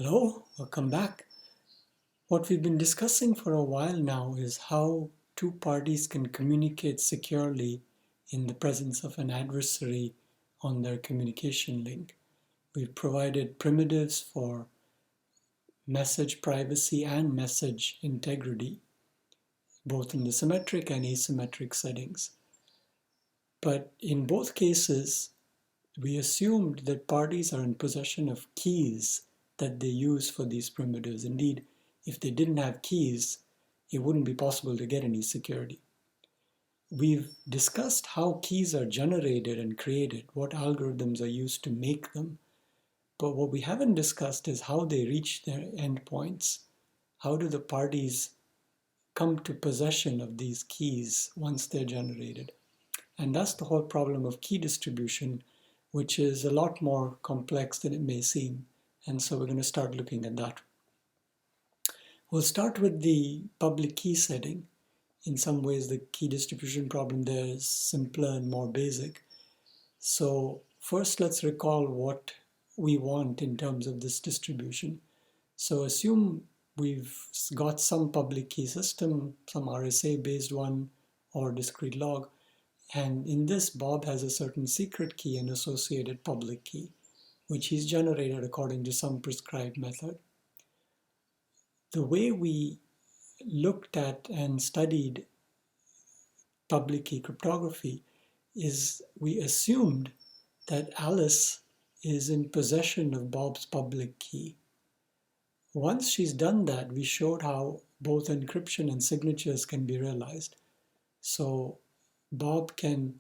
Hello, welcome back. What we've been discussing for a while now is how two parties can communicate securely in the presence of an adversary on their communication link. We've provided primitives for message privacy and message integrity, both in the symmetric and asymmetric settings. But in both cases, we assumed that parties are in possession of keys that they use for these primitives. Indeed, if they didn't have keys, it wouldn't be possible to get any security. We've discussed how keys are generated and created, what algorithms are used to make them, but what we haven't discussed is how they reach their endpoints. How do the parties come to possession of these keys once they're generated? And that's the whole problem of key distribution, which is a lot more complex than it may seem. And so we're going to start looking at that. We'll start with the public key setting. In some ways, the key distribution problem there is simpler and more basic. So first, let's recall what we want in terms of this distribution. So assume we've got some public key system, some RSA-based one or discrete log. And in this, Bob has a certain secret key and associated public key, which he's generated according to some prescribed method. The way we looked at and studied public key cryptography is we assumed that Alice is in possession of Bob's public key. Once she's done that, we showed how both encryption and signatures can be realized. So Bob can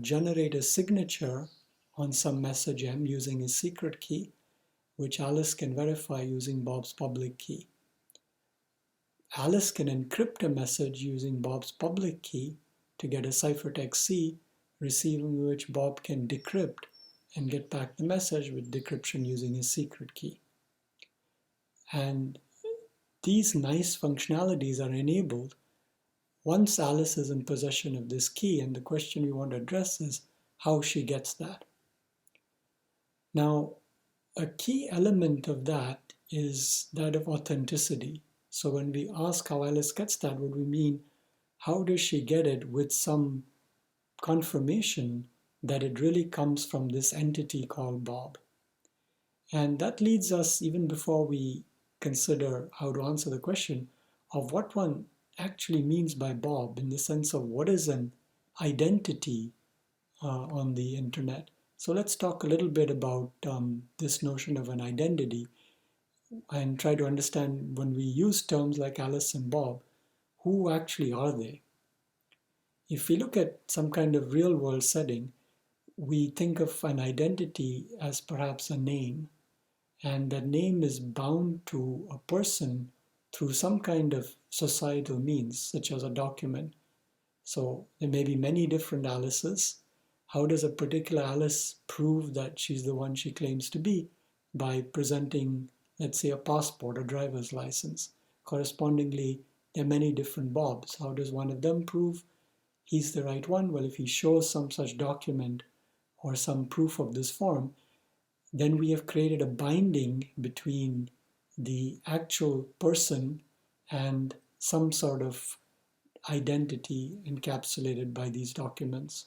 generate a signature on some message M using his secret key, which Alice can verify using Bob's public key. Alice can encrypt a message using Bob's public key to get a ciphertext C, receiving which Bob can decrypt and get back the message with decryption using his secret key. And these nice functionalities are enabled once Alice is in possession of this key, and the question we want to address is how she gets that. Now, a key element of that is that of authenticity. So when we ask how Alice gets that, what we mean, how does she get it with some confirmation that it really comes from this entity called Bob? And that leads us, even before we consider how to answer the question, of what one actually means by Bob, in the sense of what is an identity on the internet. So let's talk a little bit about this notion of an identity and try to understand, when we use terms like Alice and Bob, who actually are they? If we look at some kind of real world setting, we think of an identity as perhaps a name, and that name is bound to a person through some kind of societal means, such as a document. So there may be many different Alices. How does a particular Alice prove that she's the one she claims to be? By presenting, let's say, a passport or driver's license. Correspondingly, there are many different Bobs. How does one of them prove he's the right one? Well, if he shows some such document or some proof of this form, then we have created a binding between the actual person and some sort of identity encapsulated by these documents.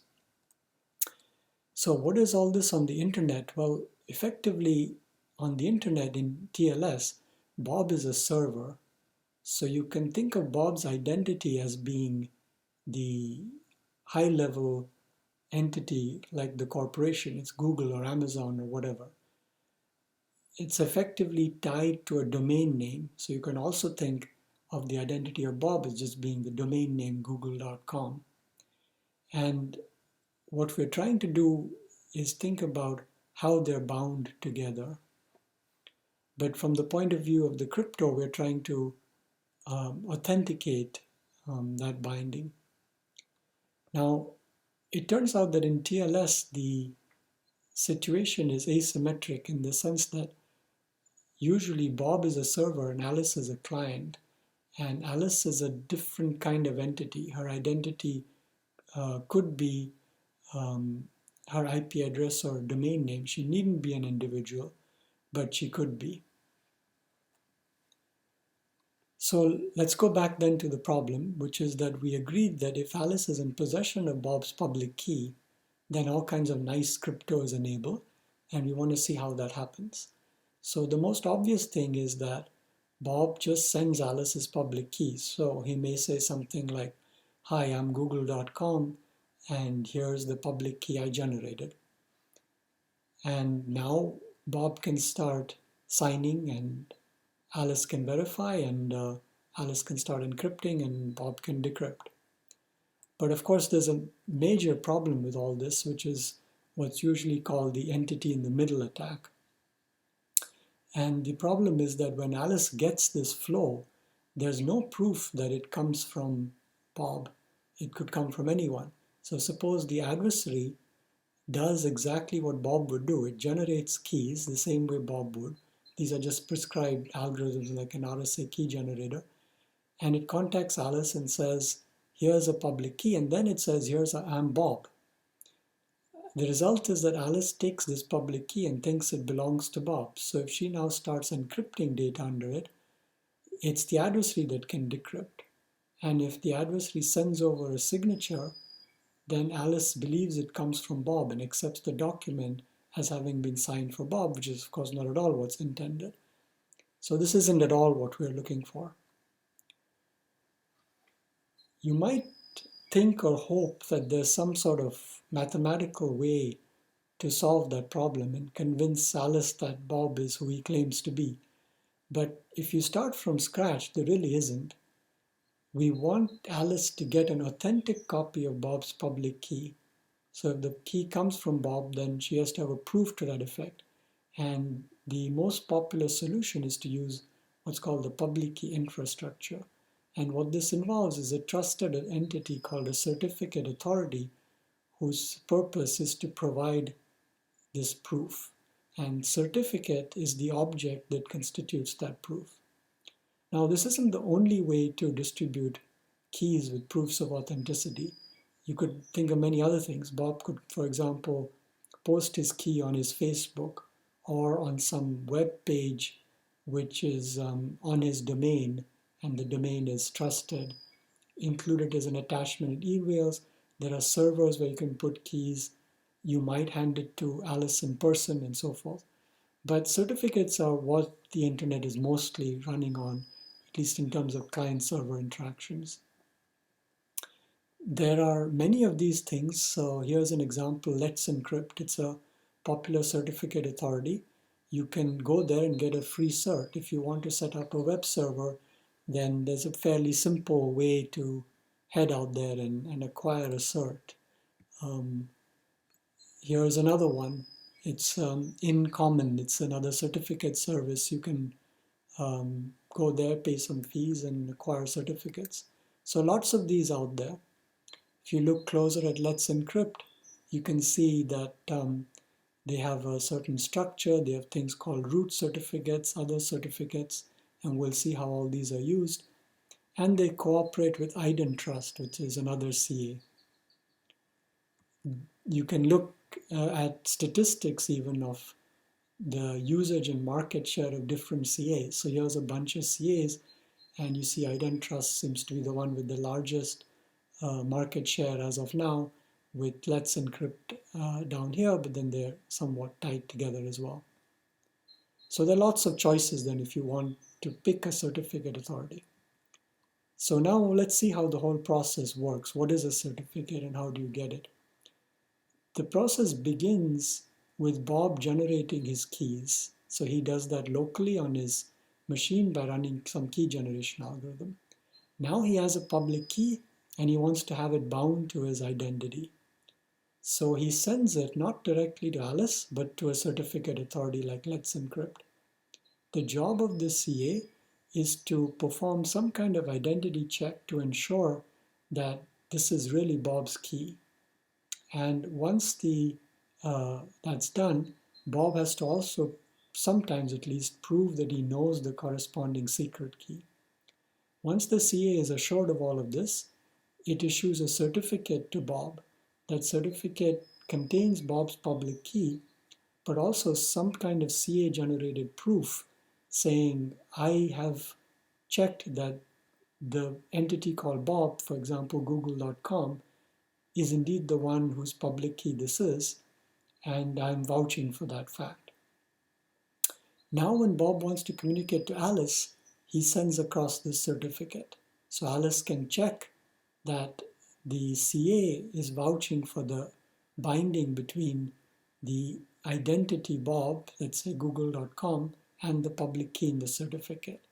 So what is all this on the internet? Well, effectively on the internet in TLS, Bob is a server. So you can think of Bob's identity as being the high-level entity like the corporation. It's Google or Amazon or whatever. It's effectively tied to a domain name. So you can also think of the identity of Bob as just being the domain name google.com. And what we're trying to do is think about how they're bound together. But from the point of view of the crypto, we're trying to authenticate that binding. Now, it turns out that in TLS, the situation is asymmetric in the sense that usually Bob is a server and Alice is a client. And Alice is a different kind of entity. Her identity could be her IP address or domain name. She needn't be an individual, but she could be. So let's go back then to the problem, which is that we agreed that if Alice is in possession of Bob's public key, then all kinds of nice crypto is enabled, and we want to see how that happens. So the most obvious thing is that Bob just sends Alice his public key. So he may say something like, "Hi, I'm google.com, and here's the public key I generated." And now Bob can start signing, and Alice can verify, and Alice can start encrypting, and Bob can decrypt. But of course, there's a major problem with all this, which is what's usually called the entity in the middle attack. And the problem is that when Alice gets this flow, there's no proof that it comes from Bob. It could come from anyone. So suppose the adversary does exactly what Bob would do. It generates keys the same way Bob would. These are just prescribed algorithms like an RSA key generator. And it contacts Alice and says, "Here's a public key." And then it says, "I'm Bob." The result is that Alice takes this public key and thinks it belongs to Bob. So if she now starts encrypting data under it, it's the adversary that can decrypt. And if the adversary sends over a signature, then Alice believes it comes from Bob and accepts the document as having been signed for Bob, which is of course not at all what's intended. So this isn't at all what we're looking for. You might think or hope that there's some sort of mathematical way to solve that problem and convince Alice that Bob is who he claims to be. But if you start from scratch, there really isn't. We want Alice to get an authentic copy of Bob's public key. So if the key comes from Bob, then she has to have a proof to that effect. And the most popular solution is to use what's called the public key infrastructure. And what this involves is a trusted entity called a certificate authority, whose purpose is to provide this proof. And certificate is the object that constitutes that proof. Now, this isn't the only way to distribute keys with proofs of authenticity. You could think of many other things. Bob could, for example, post his key on his Facebook or on some web page which is on his domain, and the domain is trusted. Include it as an attachment in emails. There are servers where you can put keys. You might hand it to Alice in person and so forth. But certificates are what the internet is mostly running on, at least in terms of client-server interactions. There are many of these things. So here's an example, Let's Encrypt. It's a popular certificate authority. You can go there and get a free cert. If you want to set up a web server, then there's a fairly simple way to head out there and acquire a cert. Here's another one. It's in common. It's another certificate service. You can go there, pay some fees, and acquire certificates. So lots of these out there. If you look closer at Let's Encrypt, you can see that they have a certain structure. They have things called root certificates, other certificates, and we'll see how all these are used. And they cooperate with IdenTrust, which is another CA. You can look at statistics even of the usage and market share of different CAs. So here's a bunch of CAs, and you see IdenTrust seems to be the one with the largest market share as of now, with Let's Encrypt down here, but then they're somewhat tied together as well. So there are lots of choices then if you want to pick a certificate authority. So now let's see how the whole process works. What is a certificate and how do you get it? The process begins with Bob generating his keys. So he does that locally on his machine by running some key generation algorithm. Now he has a public key and he wants to have it bound to his identity. So he sends it not directly to Alice, but to a certificate authority like Let's Encrypt. The job of the CA is to perform some kind of identity check to ensure that this is really Bob's key. And once that's done, Bob has to also, sometimes at least, prove that he knows the corresponding secret key. Once the CA is assured of all of this, it issues a certificate to Bob. That certificate contains Bob's public key, but also some kind of CA-generated proof saying, I have checked that the entity called Bob, for example, google.com, is indeed the one whose public key this is, and I'm vouching for that fact. Now when Bob wants to communicate to Alice, he sends across this certificate. So Alice can check that the CA is vouching for the binding between the identity Bob, let's say google.com, and the public key in the certificate.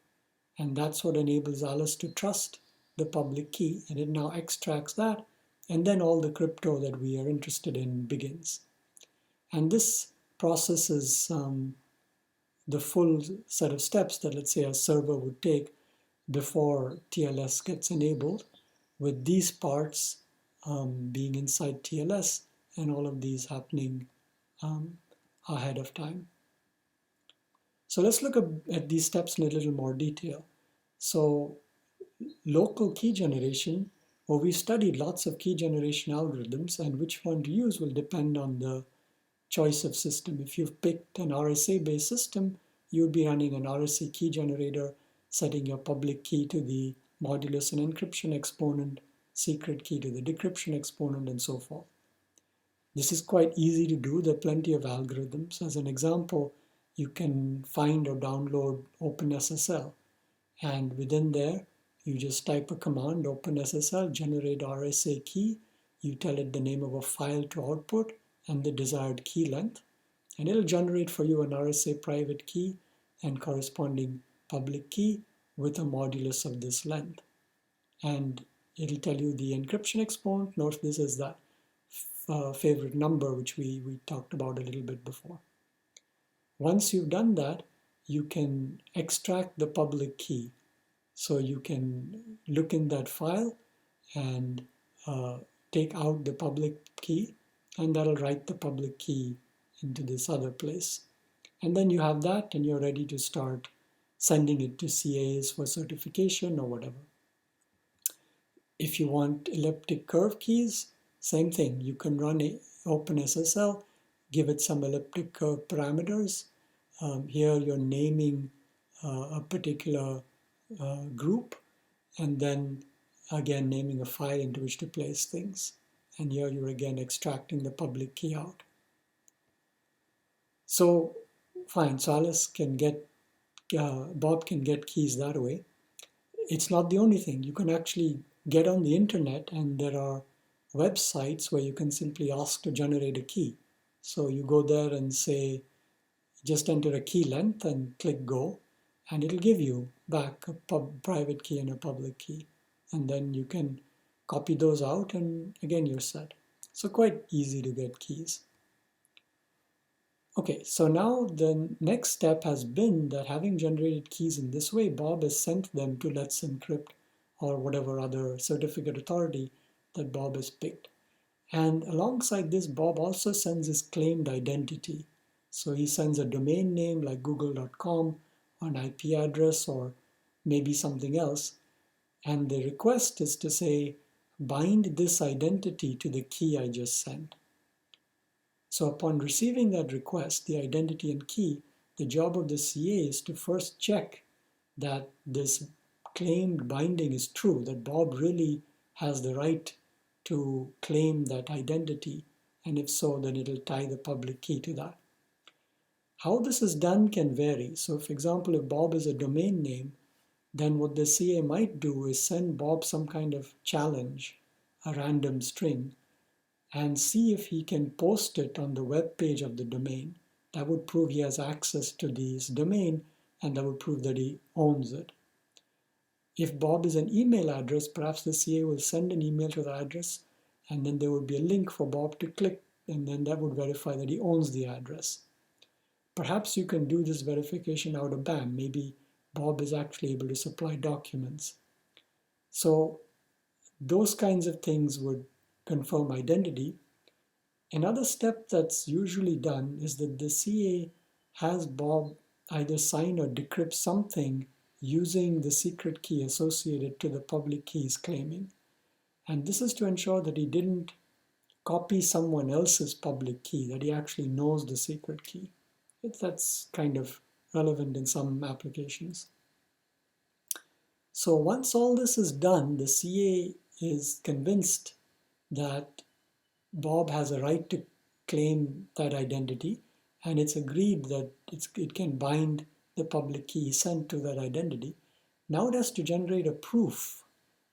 And that's what enables Alice to trust the public key, and it now extracts that, and then all the crypto that we are interested in begins. And this process is the full set of steps that, let's say, a server would take before TLS gets enabled, with these parts being inside TLS and all of these happening ahead of time. So let's look at these steps in a little more detail. So local key generation, well, we studied lots of key generation algorithms, and which one to use will depend on the choice of system. If you've picked an RSA-based system, you'll be running an RSA key generator, setting your public key to the modulus and encryption exponent, secret key to the decryption exponent, and so forth. This is quite easy to do. There are plenty of algorithms. As an example, you can find or download OpenSSL, and within there, you just type a command, OpenSSL, generate RSA key. You tell it the name of a file to output and the desired key length, and it'll generate for you an RSA private key and corresponding public key with a modulus of this length. And it'll tell you the encryption exponent. Note this is that favorite number which we talked about a little bit before. Once you've done that, you can extract the public key. So you can look in that file and take out the public key, and that'll write the public key into this other place. And then you have that, and you're ready to start sending it to CAs for certification or whatever. If you want elliptic curve keys, same thing. You can run OpenSSL, give it some elliptic curve parameters. Here you're naming a particular group, and then again naming a file into which to place things. And here you're again extracting the public key out. So fine, so Alice can get, Bob can get keys that way. It's not the only thing. You can actually get on the internet, and there are websites where you can simply ask to generate a key. So you go there and say, just enter a key length and click go, and it'll give you back a private key and a public key. And then you can copy those out, and again you're set. So quite easy to get keys. Okay, so now the next step has been that having generated keys in this way, Bob has sent them to Let's Encrypt or whatever other certificate authority that Bob has picked. And alongside this, Bob also sends his claimed identity. So he sends a domain name like google.com, an IP address, or maybe something else. And the request is to say, bind this identity to the key I just sent. So upon receiving that request, the identity and key, the job of the CA is to first check that this claimed binding is true, that Bob really has the right to claim that identity, and if so, then it'll tie the public key to that. How this is done can vary. So for example, if Bob is a domain name, then what the CA might do is send Bob some kind of challenge, a random string, and see if he can post it on the web page of the domain. That would prove he has access to this domain, and that would prove that he owns it. If Bob is an email address, perhaps the CA will send an email to the address, and then there would be a link for Bob to click, and then that would verify that he owns the address. Perhaps you can do this verification out of BAM. Maybe Bob is actually able to supply documents. So those kinds of things would confirm identity. Another step that's usually done is that the CA has Bob either sign or decrypt something using the secret key associated to the public key he's claiming. And this is to ensure that he didn't copy someone else's public key, that he actually knows the secret key. That's kind of relevant in some applications. So once all this is done, the CA is convinced that Bob has a right to claim that identity, and it's agreed that it can bind the public key sent to that identity. Now it has to generate a proof.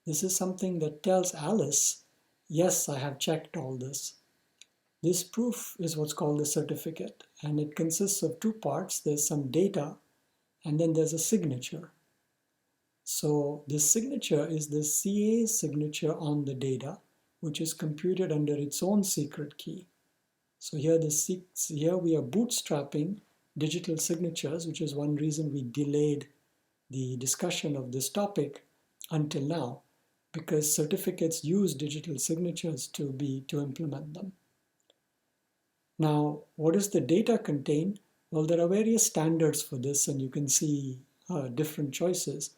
This is something that tells Alice, yes, I have checked all this. This proof is what's called a certificate, and it consists of two parts. There's some data, and then there's a signature. So this signature is the CA's signature on the data, which is computed under its own secret key. So here we are bootstrapping digital signatures, which is one reason we delayed the discussion of this topic until now, because certificates use digital signatures to implement them. Now, what does the data contain? Well, there are various standards for this, and you can see different choices.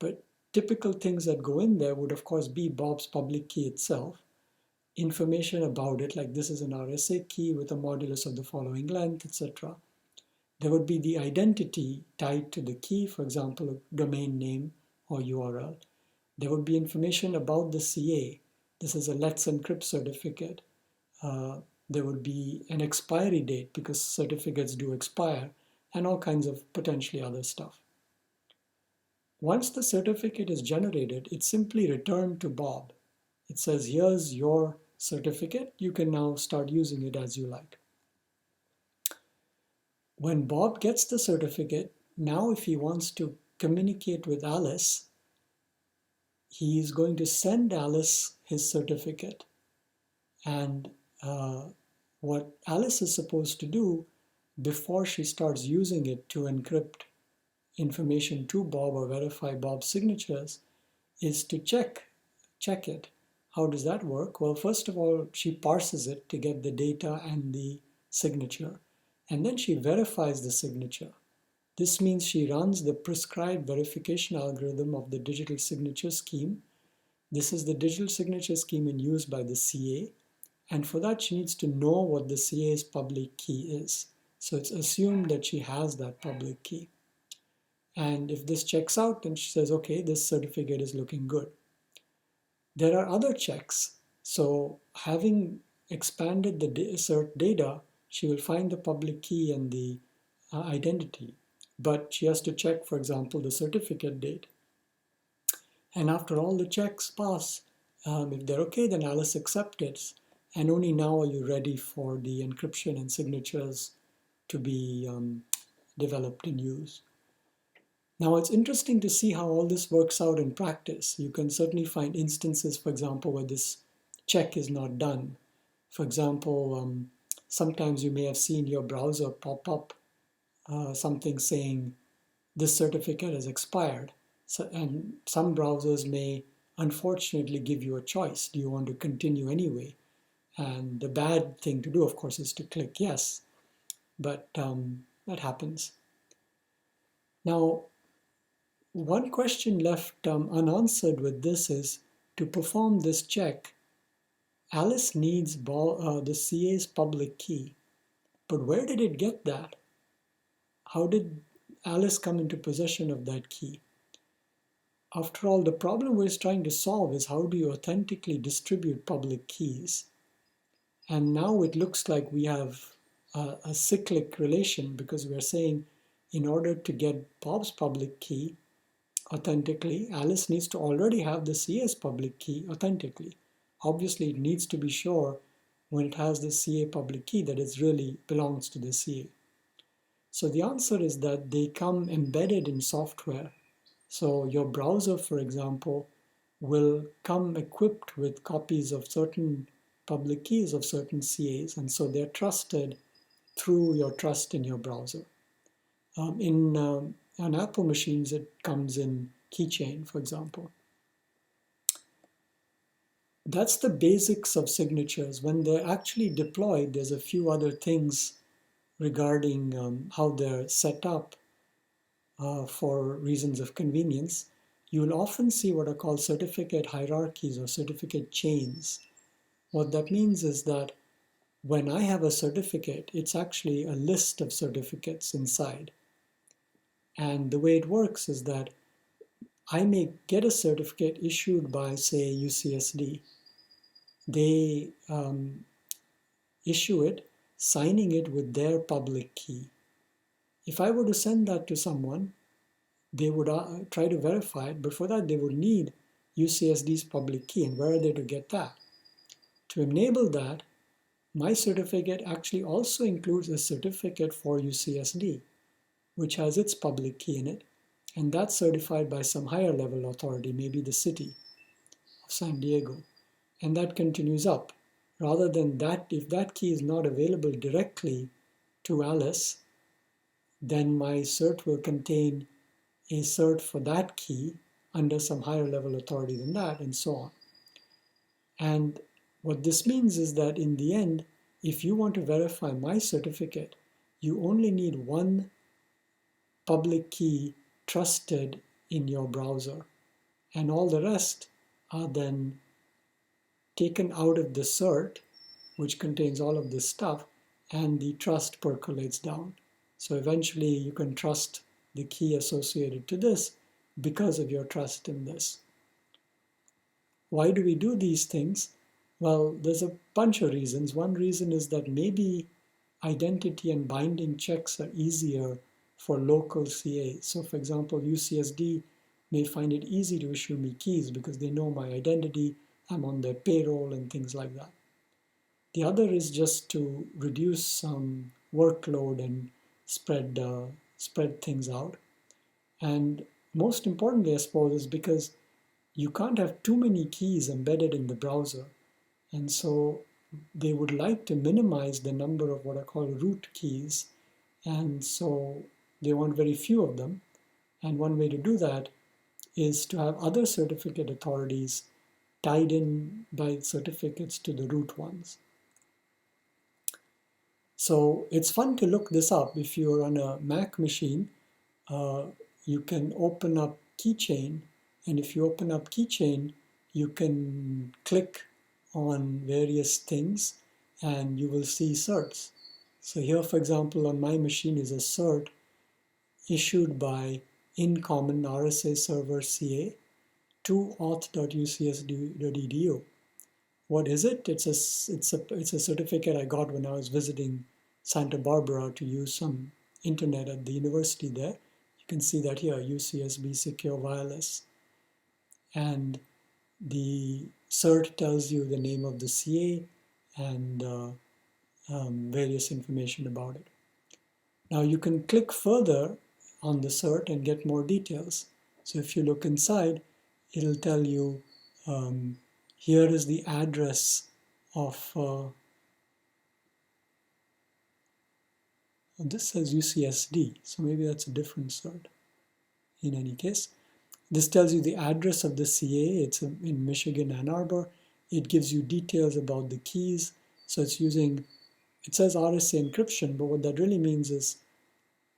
But typical things that go in there would, of course, be Bob's public key itself, information about it, like this is an RSA key with a modulus of the following length, etc. There would be the identity tied to the key, for example, a domain name or URL. There would be information about the CA. This is a Let's Encrypt certificate. There would be an expiry date because certificates do expire, and all kinds of potentially other stuff. Once the certificate is generated, it's simply returned to Bob. It says, here's your certificate. You can now start using it as you like. When Bob gets the certificate, now if he wants to communicate with Alice, he is going to send Alice his certificate. And what Alice is supposed to do before she starts using it to encrypt information to Bob or verify Bob's signatures is to check it. How does that work? Well, first of all, she parses it to get the data and the signature, and then she verifies the signature. This means she runs the prescribed verification algorithm of the digital signature scheme. This is the digital signature scheme in use by the CA, and for that she needs to know what the CA's public key is. So it's assumed that she has that public key. And if this checks out, then she says, okay, this certificate is looking good. There are other checks. So having expanded the cert data, she will find the public key and the identity. But she has to check, for example, the certificate date. And after all the checks pass, if they're okay, then Alice accepts it. And only now are you ready for the encryption and signatures to be developed and used. Now, it's interesting to see how all this works out in practice. You can certainly find instances, for example, where this check is not done. For example, sometimes you may have seen your browser pop up something saying this certificate has expired. So, and some browsers may unfortunately give you a choice. Do you want to continue anyway? And the bad thing to do, of course, is to click yes. But that happens. Now, one question left unanswered with this is, to perform this check, Alice needs the CA's public key. But where did it get that? How did Alice come into possession of that key? After all, the problem we're trying to solve is how do you authentically distribute public keys? And now it looks like we have a cyclic relation, because we're saying in order to get Bob's public key authentically, Alice needs to already have the CA's public key authentically. Obviously, it needs to be sure when it has the CA public key that it really belongs to the CA. So the answer is that they come embedded in software. So your browser, for example, will come equipped with copies of certain public keys of certain CAs, and so they're trusted through your trust in your browser. On Apple machines, it comes in keychain, for example. That's the basics of signatures. When they're actually deployed, there's a few other things regarding how they're set up for reasons of convenience. You will often see what are called certificate hierarchies or certificate chains. What that means is that when I have a certificate, it's actually a list of certificates inside. And the way it works is that I may get a certificate issued by, say, UCSD. They issue it, signing it with their public key. If I were to send that to someone, they would try to verify it, but for that they would need UCSD's public key. And where are they to get that? To enable that, my certificate actually also includes a certificate for UCSD, which has its public key in it, and that's certified by some higher level authority, maybe the city of San Diego, and that continues up. Rather than that, if that key is not available directly to Alice, then my cert will contain a cert for that key under some higher level authority than that, and so on. And what this means is that in the end, if you want to verify my certificate, you only need one public key trusted in your browser, and all the rest are then taken out of the cert, which contains all of this stuff, and the trust percolates down. So eventually you can trust the key associated to this because of your trust in this. Why do we do these things? Well, there's a bunch of reasons. One reason is that maybe identity and binding checks are easier for local CA. So for example, UCSD may find it easy to issue me keys because they know my identity, I'm on their payroll and things like that. The other is just to reduce some workload and spread things out. And most importantly, I suppose, is because you can't have too many keys embedded in the browser. And so they would like to minimize the number of what are called root keys. And so they want very few of them. And one way to do that is to have other certificate authorities tied in by certificates to the root ones. So it's fun to look this up. If you're on a Mac machine, you can open up Keychain. And if you open up Keychain, you can click on various things and you will see certs. So here, for example, on my machine is a cert issued by InCommon RSA Server CA to auth.ucsd.edu. What is it? It's a certificate I got when I was visiting Santa Barbara to use some internet at the university there. You can see that here, UCSB Secure Wireless. And the cert tells you the name of the CA and various information about it. Now you can click further on the cert and get more details. So if you look inside, it'll tell you here is the address of, this says UCSD, so maybe that's a different cert in any case. This tells you the address of the CA, it's in Michigan, Ann Arbor. It gives you details about the keys. So it's using, it says RSA encryption, but what that really means is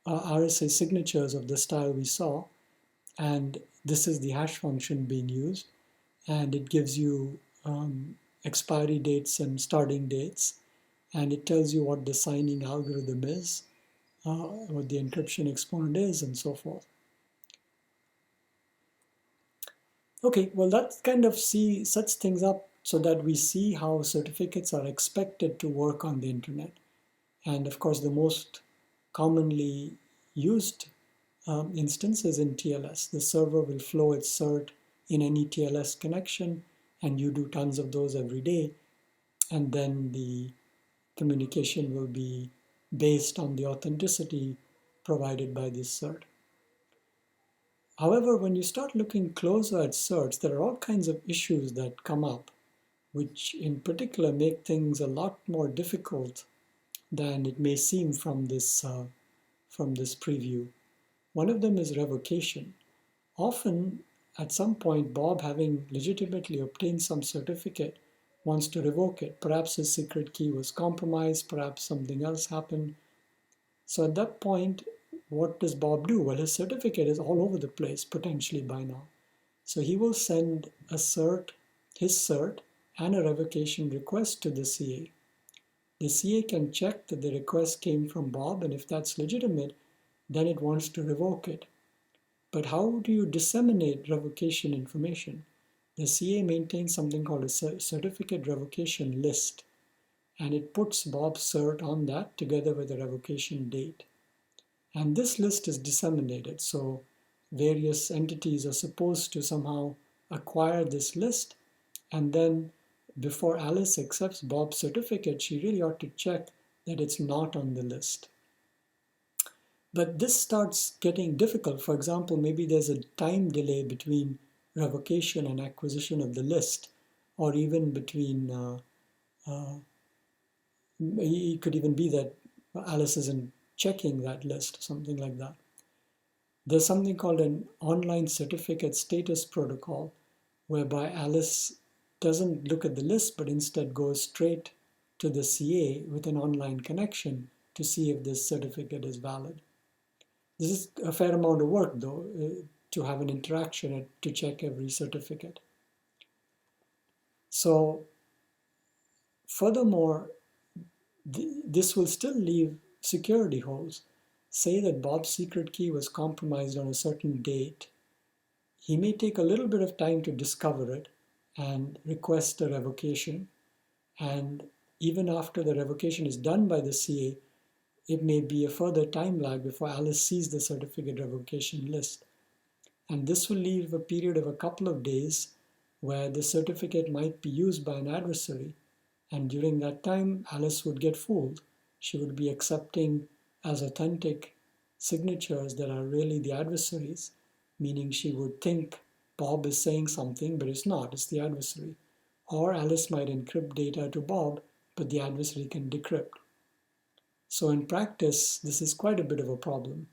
RSA signatures of the style we saw. And this is the hash function being used. And it gives you expiry dates and starting dates. And it tells you what the signing algorithm is, what the encryption exponent is, and so forth. Okay, well, that kind of sets things up so that we see how certificates are expected to work on the internet. And of course, the most commonly used instance is in TLS. The server will flow its cert in any TLS connection, and you do tons of those every day. And then the communication will be based on the authenticity provided by this cert. However, when you start looking closer at certs, there are all kinds of issues that come up, which in particular make things a lot more difficult than it may seem from this preview. One of them is revocation. Often, at some point, Bob, having legitimately obtained some certificate, wants to revoke it. Perhaps his secret key was compromised, perhaps something else happened. So at that point, what does Bob do? Well, his certificate is all over the place, potentially by now. So he will send a cert, his cert, and a revocation request to the CA. The CA can check that the request came from Bob, and if that's legitimate, then it wants to revoke it. But how do you disseminate revocation information? The CA maintains something called a certificate revocation list, and it puts Bob's cert on that together with the revocation date. And this list is disseminated, so various entities are supposed to somehow acquire this list, and then before Alice accepts Bob's certificate, she really ought to check that it's not on the list. But this starts getting difficult. For example, maybe there's a time delay between revocation and acquisition of the list, or even between, it could even be that Alice isn't checking that list, something like that. There's something called an online certificate status protocol, whereby Alice doesn't look at the list, but instead goes straight to the CA with an online connection to see if this certificate is valid. This is a fair amount of work, though, to have an interaction to check every certificate. So, furthermore, this will still leave security holes. Say that Bob's secret key was compromised on a certain date. He may take a little bit of time to discover it and request a revocation. And even after the revocation is done by the CA, it may be a further time lag before Alice sees the certificate revocation list. And this will leave a period of a couple of days where the certificate might be used by an adversary. And during that time, Alice would get fooled. She would be accepting as authentic signatures that are really the adversaries, meaning she would think Bob is saying something, but it's not, it's the adversary. Or Alice might encrypt data to Bob, but the adversary can decrypt. So in practice, this is quite a bit of a problem.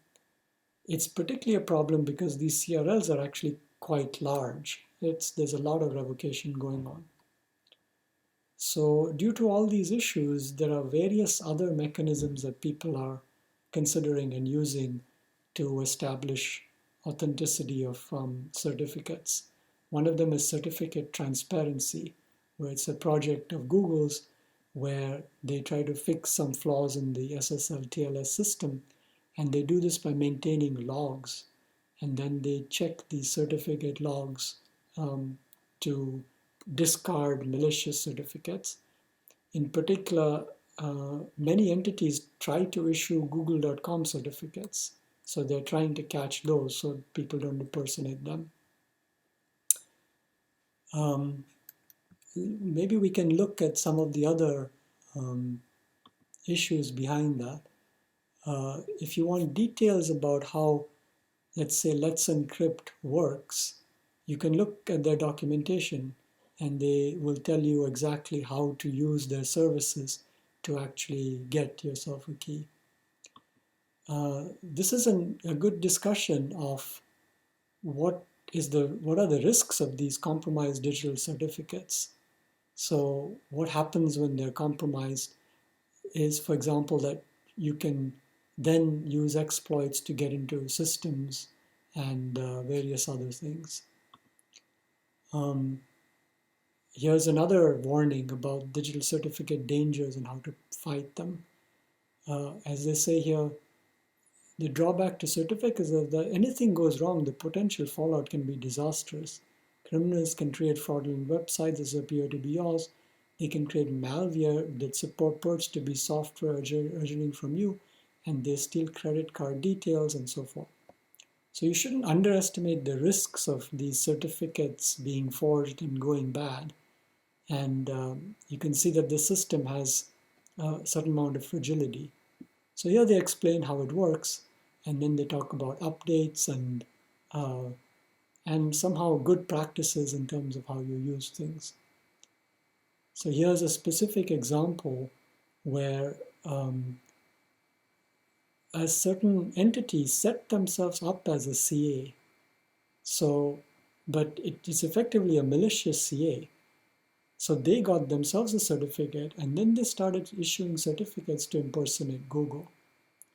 It's particularly a problem because these CRLs are actually quite large. There's a lot of revocation going on. So due to all these issues, there are various other mechanisms that people are considering and using to establish authenticity of certificates. One of them is certificate transparency, where it's a project of Google's where they try to fix some flaws in the SSL TLS system, and they do this by maintaining logs, and then they check the certificate logs to discard malicious certificates. In particular, many entities try to issue google.com certificates, so they're trying to catch those so people don't impersonate them. Maybe we can look at some of the other issues behind that. If you want details about how, let's say, Let's Encrypt works, you can look at their documentation and they will tell you exactly how to use their services to actually get yourself a key. This is a good discussion of what are the risks of these compromised digital certificates. So what happens when they're compromised is, for example, that you can then use exploits to get into systems and various other things. Here's another warning about digital certificate dangers and how to fight them. As they say here, the drawback to certificates is that anything goes wrong, the potential fallout can be disastrous. Criminals can create fraudulent websites that appear to be yours. They can create malware that purports to be software originating from you, and they steal credit card details and so forth. So you shouldn't underestimate the risks of these certificates being forged and going bad. And you can see that the system has a certain amount of fragility. So here they explain how it works, and then they talk about updates and somehow good practices in terms of how you use things. So here's a specific example where a certain entity set themselves up as a CA. So, but it is effectively a malicious CA. So they got themselves a certificate, and then they started issuing certificates to impersonate Google.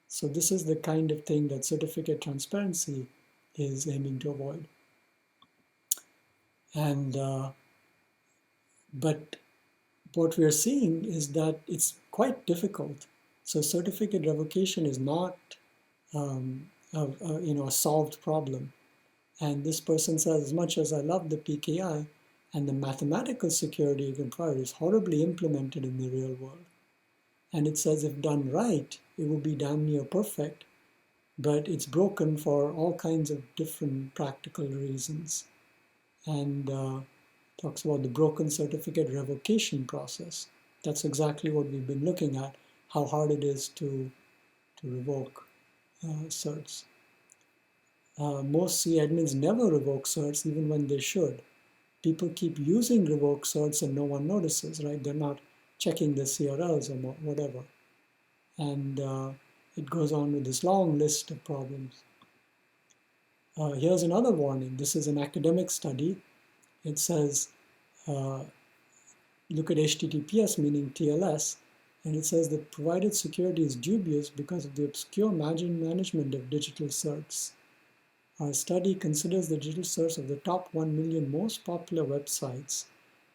So this is the kind of thing that certificate transparency is aiming to avoid. And but what we are seeing is that it's quite difficult. So certificate revocation is not a solved problem. And this person says, as much as I love the PKI and the mathematical security you can provide is horribly implemented in the real world. And it says if done right, it will be damn near perfect, but it's broken for all kinds of different practical reasons. And talks about the broken certificate revocation process. That's exactly what we've been looking at, how hard it is to revoke certs. Most C admins never revoke certs even when they should. People keep using revoke certs and no one notices, right? They're not checking the CRLs or whatever. And it goes on with this long list of problems. Here's another warning. This is an academic study. It says, look at HTTPS, meaning TLS, and it says the provided security is dubious because of the obscure management of digital certs. Our study considers the digital certs of the top 1 million most popular websites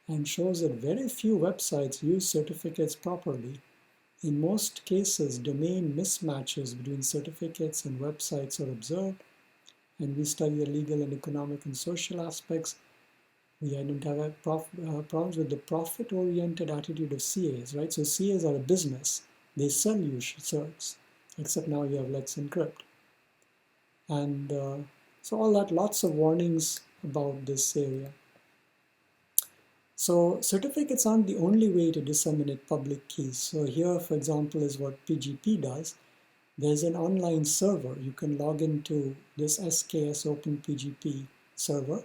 and shows that very few websites use certificates properly. In most cases, domain mismatches between certificates and websites are observed, and we study the legal and economic and social aspects. We identify problems with the profit-oriented attitude of CAs, right? So CAs are a business. They sell you certs, except now you have Let's Encrypt. And so all that, lots of warnings about this area. So certificates aren't the only way to disseminate public keys. So here, for example, is what PGP does. There's an online server. You can log into this SKS Open PGP server,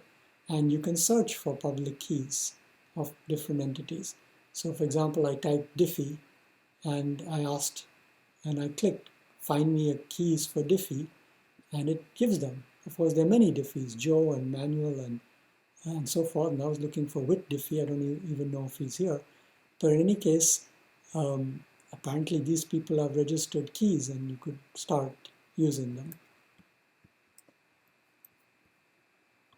and you can search for public keys of different entities. So for example, I typed Diffie, and I clicked, find me a keys for Diffie, and it gives them. Of course, there are many Diffies, Joe and Manuel and so forth. And I was looking for Whit Diffie. I don't even know if he's here. But in any case, apparently these people have registered keys and you could start using them.